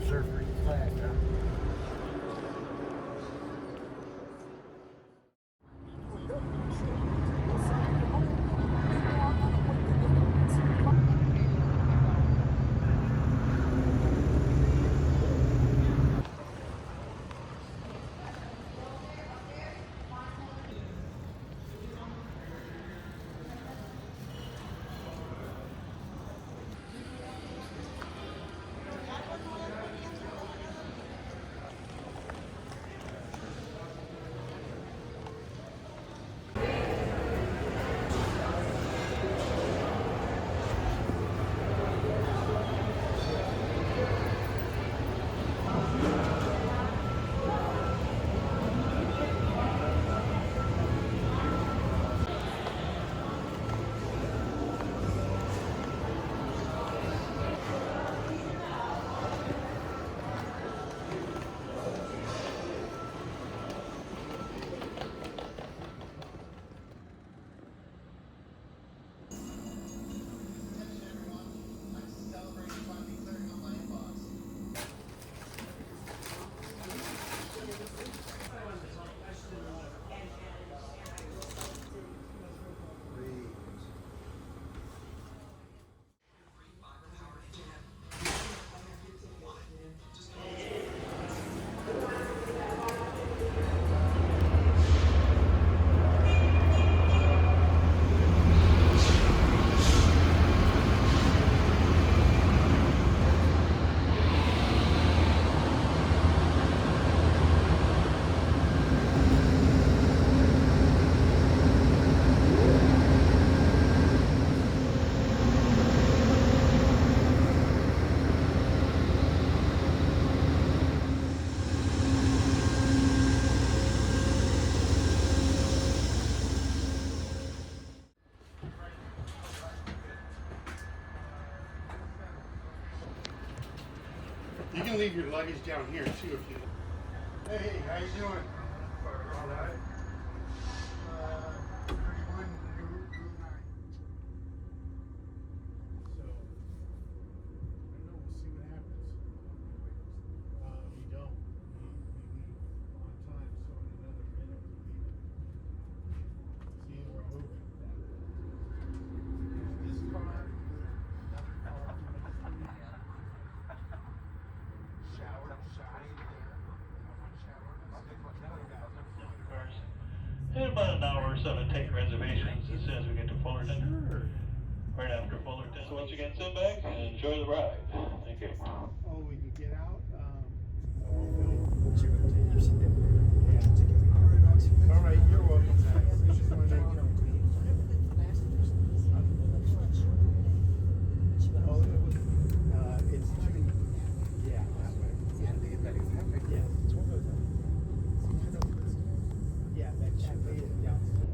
Surfer class, huh? You can leave your luggage down here too if you. Hey, how you doing? All right. 31 Route 9. So, I don't know. We'll see what happens. We don't. We leave on time, so in another minute we'll be there. See, we're moving. This car. In about an hour or so to take reservations as soon as we get to Fullerton. Sure. Right after Fullerton. So once again, sit back and enjoy the ride. Thank you. Oh, we can get out. All right, you're welcome. Just wanted to- Oh, it was, it's between, yeah, that way. Yeah, yeah, it's one of those. Yeah, that cafe is downstairs.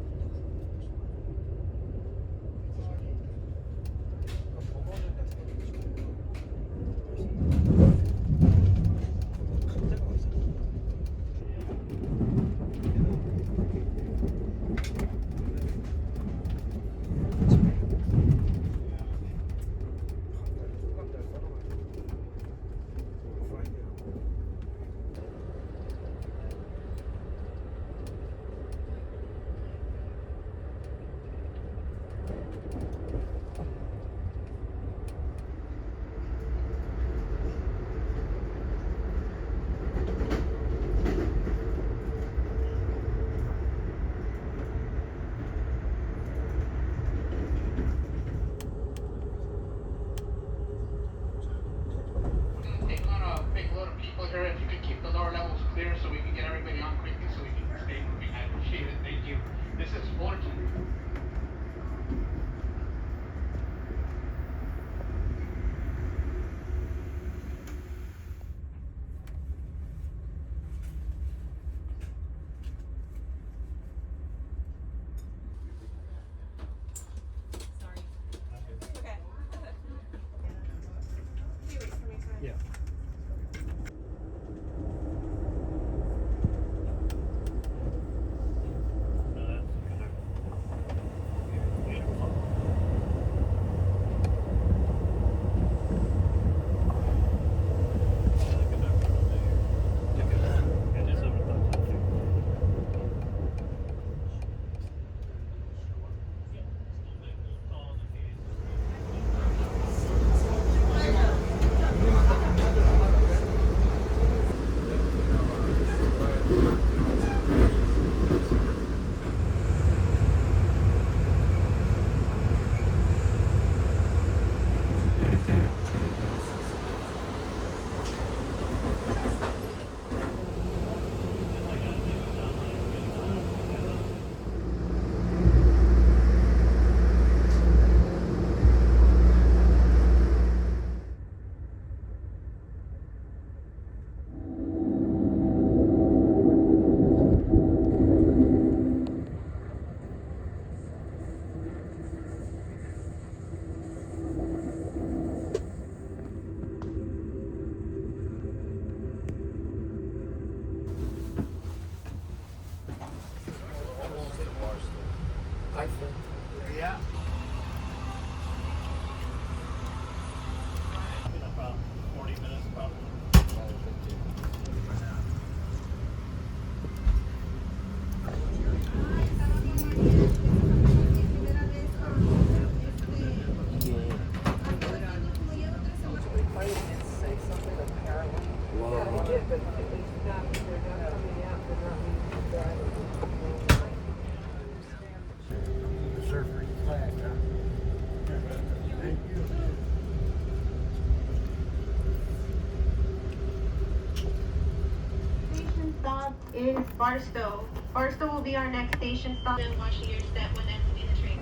is Barstow. Barstow will be our next station stop. And watching your step when that's in the train.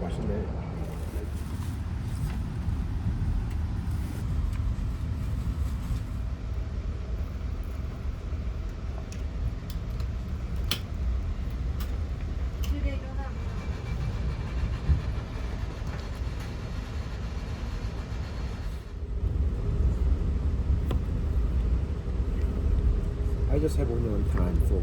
Watch a minute. Do they go that way? I just have one on time for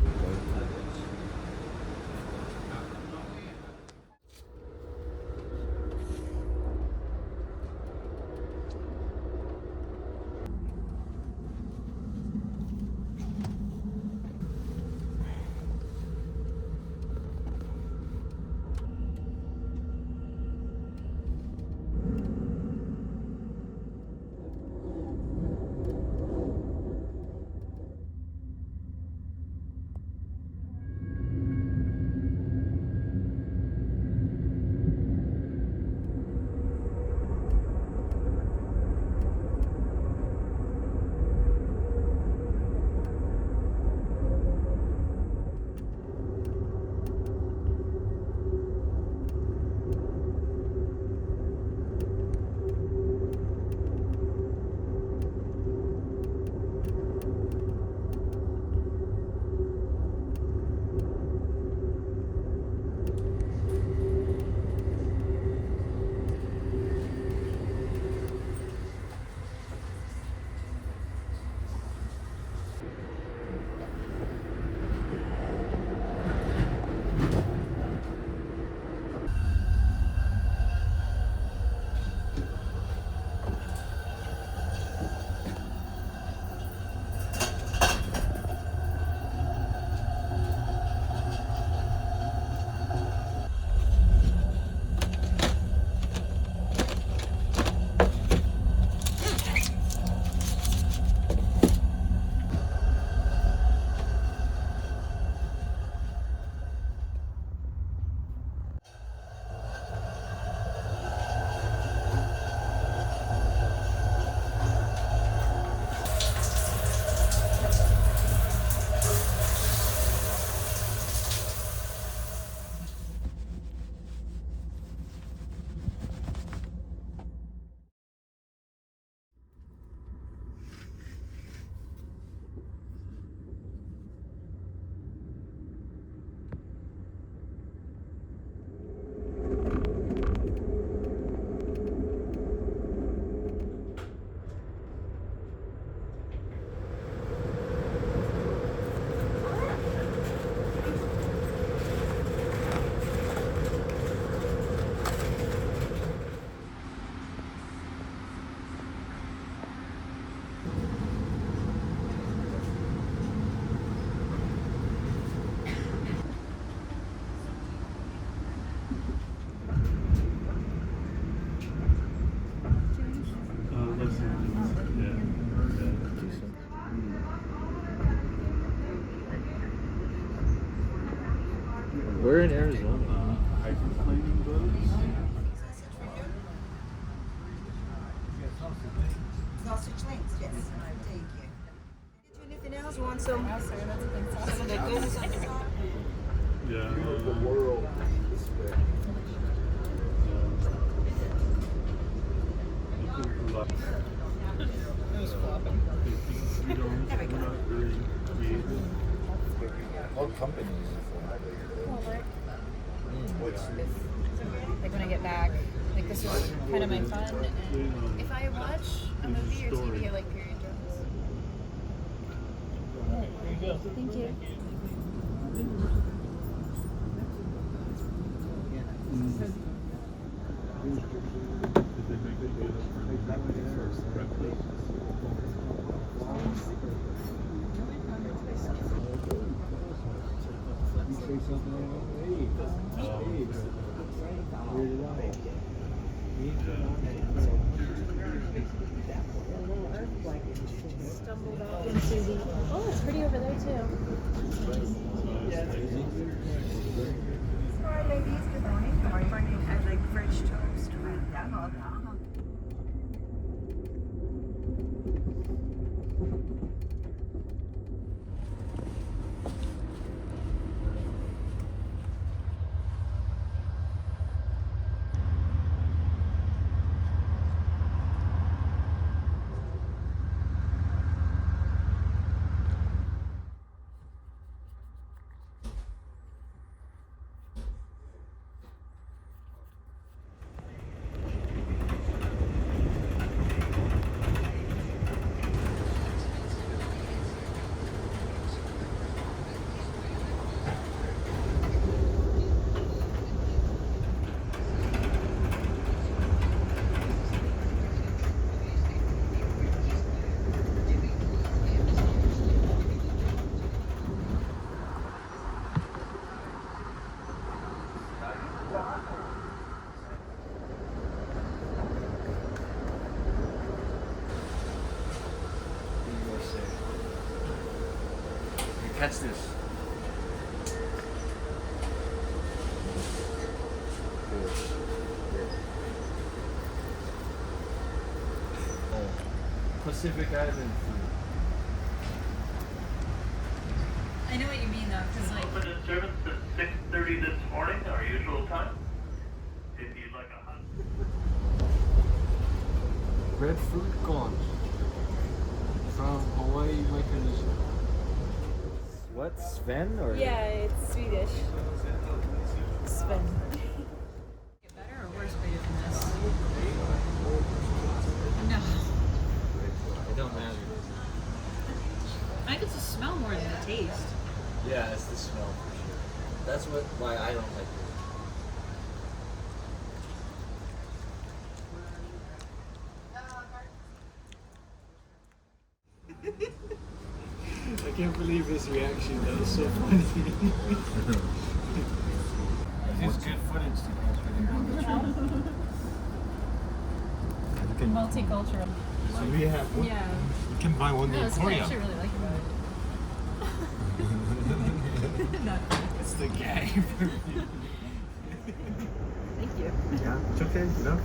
We're in Arizona. Hydroplaning boats. Sausage links, yes. Thank you. Did you anything else? Want some of the goodies on the top? Yeah. The world is big. We're not very creative. All companies. Like when I get back, like this is kind of my fun. And if I watch a movie or TV, I like period dramas. There you go. Thank you. Did they make it good for breakfast? You say something like, hey, where did I? Stumbled off into the. Oh, it's pretty over there too. Hi, ladies. Good morning. Good morning. I'd like French toast with catch this. Pacific Island food. I know what you mean though, because like. Open in service at 6:30 this morning, our usual time. If you'd like a hot. Breadfruit conch from Hawaii Micronesia. What, Sven or? Yeah, it's Swedish. Sven. Get better or worse for you than this? No. It don't matter. I get to smell more than the taste. Yeah, it's the smell for sure. That's why I don't like it. I can't believe his reaction. That was so funny. It's good footage to Multicultural. So we have one. Yeah. You can buy one No, in that's what I Korea. actually really like about it. No. It's the gag. Thank you. Yeah, it's okay, you know?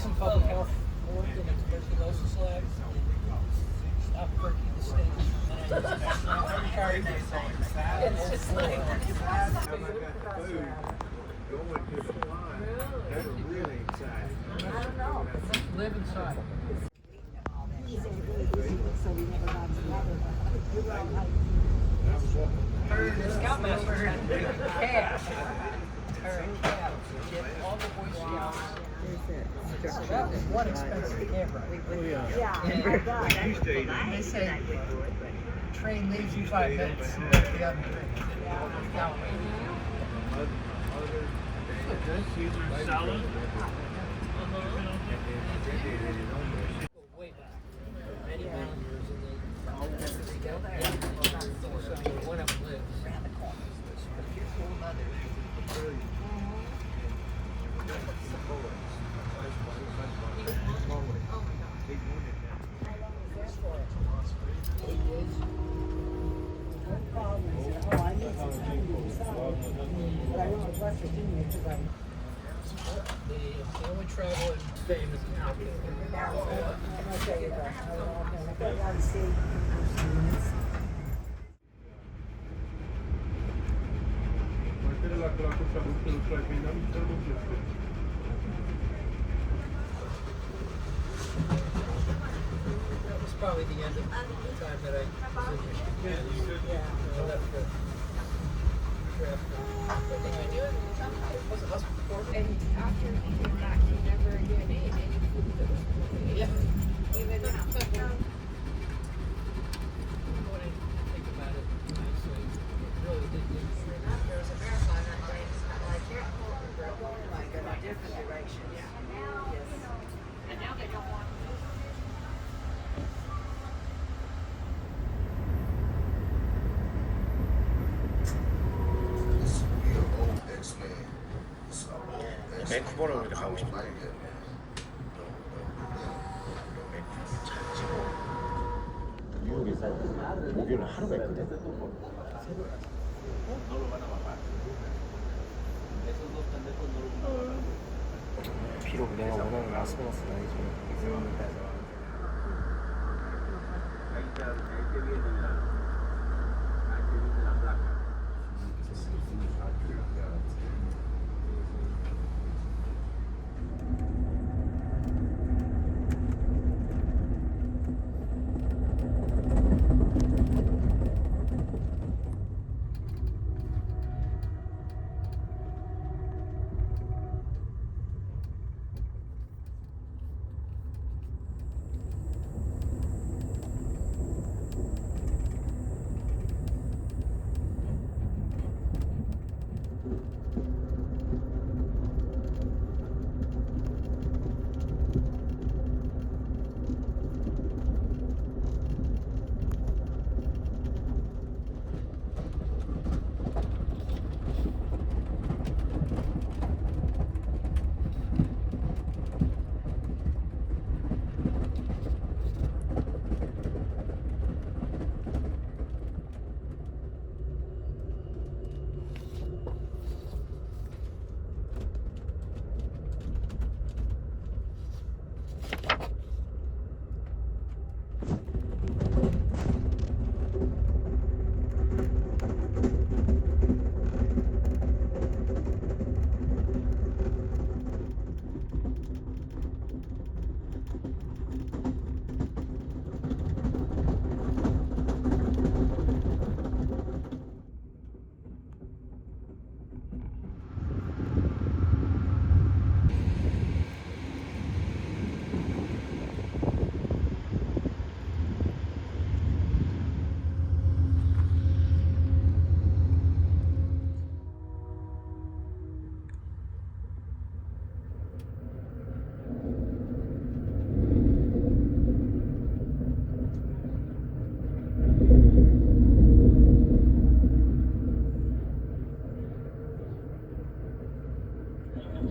Some public health work in the tuberculosis lab. Stop working the state. It's just like. Live inside. Her Scoutmaster had cash. Her cab. She had all the Boy Scouts. So that was one expensive camera. And they say, train leaves you 5 minutes, you let the other train. Caesar salad. Way back. Many years, and they all never still there. So one of them lives. Around the corner. Your poor mother. The only travel in fame is now. That was probably the end of the time that I was in Michigan. I left the trip. Was it hospital before? And after he came back, he never again ate any food that was poorly. Yeah. Even When I think about it, nicely, it really did get There was a marathon that day, it's kind of like here, like in a different direction. Yes. and now they don't want 밴쿠버를 우리가 가고 싶은데 뉴욕에서 목요일 하루가 있거든. 비록 내가 원하는 라스베가스가 아니지만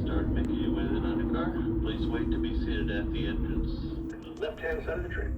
Start making your way to the undercar. Please wait to be seated at the entrance. Left-hand side of the train.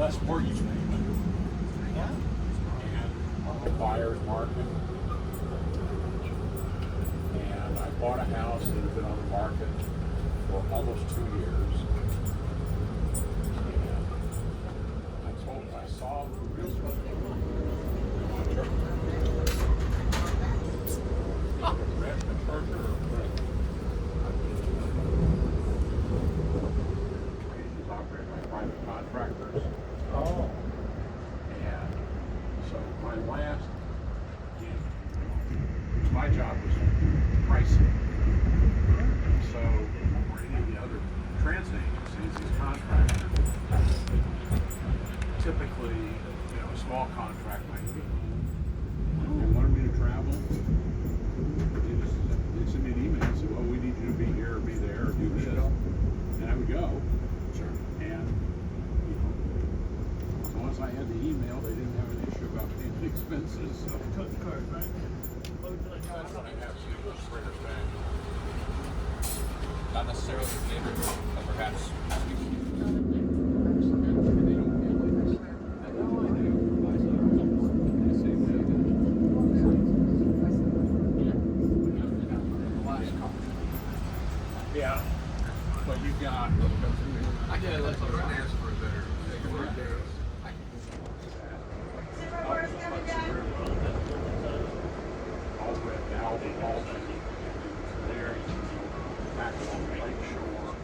less mortgage payment. Yeah. And buyer's market. And I bought a house that had been on the market for almost 2 years. And I saw the realtor. Red Charger or Red. It's operated by private contractors. Oh. And so my last gig, my job was pricing. So for any of the other transit agencies, these contractors, typically, you know, a small contract might be, they wanted me to travel. They send me an email and say, well, we need you to be here or be there or do this. And I would go. Sure. And, you know, so once I had the email, they didn't have an issue about paying the expenses. So. That's when I have sleepless prayers back. Not necessarily later, but perhaps yeah, but you got. I did let you ask for a better. All red, Aldi, Albany, there, back on Lake Shore.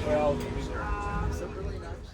Well, really nice.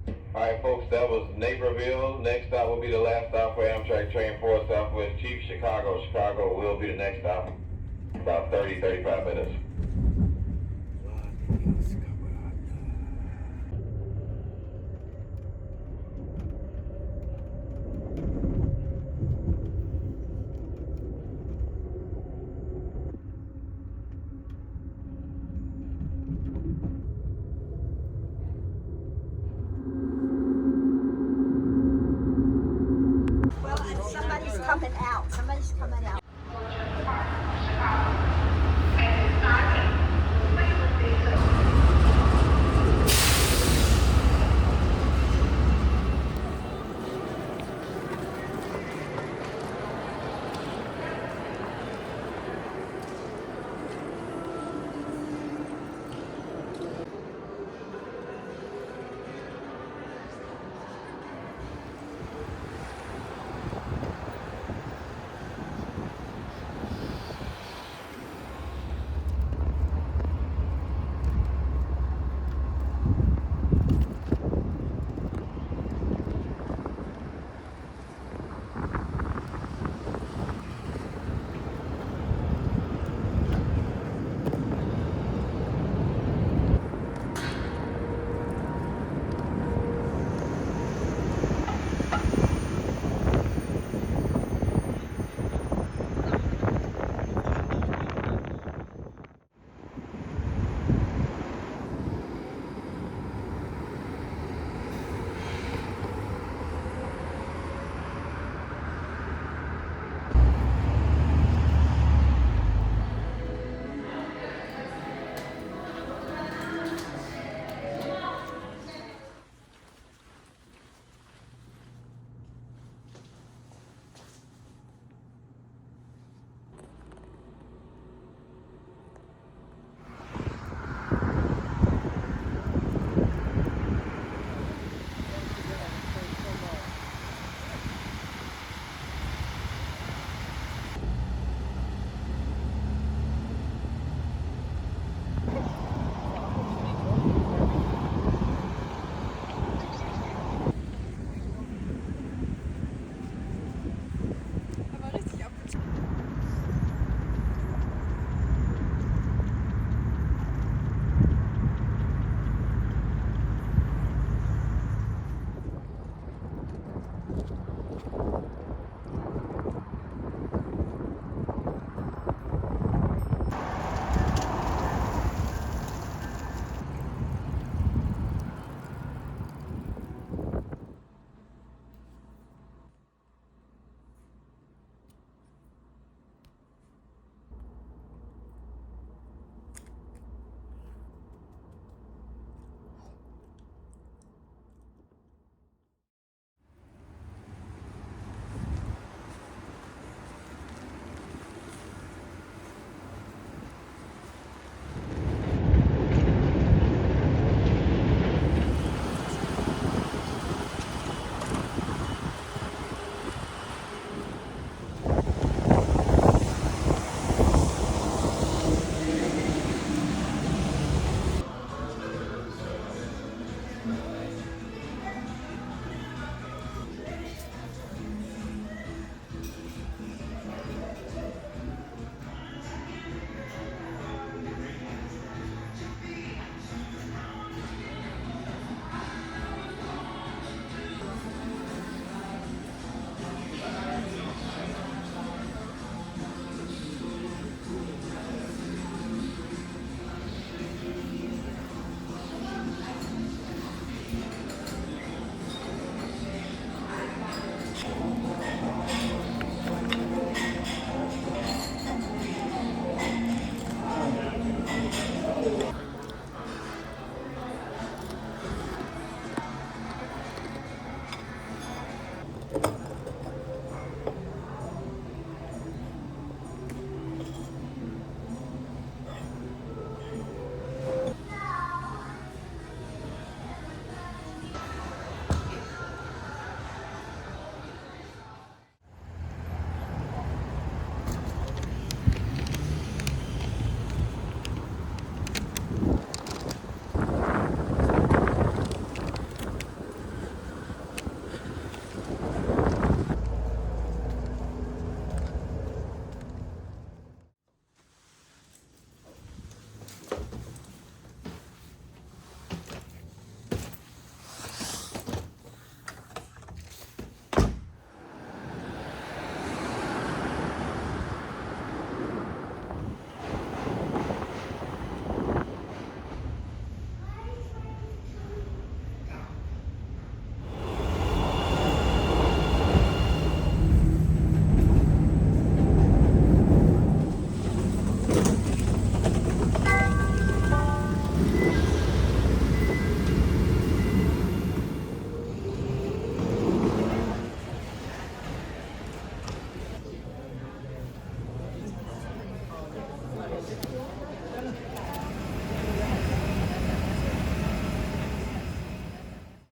Alright folks, that was Naperville. Next stop will be the last stop for Amtrak Train 4 Southwest Chief, Chicago. Chicago will be the next stop. About 30-35 minutes.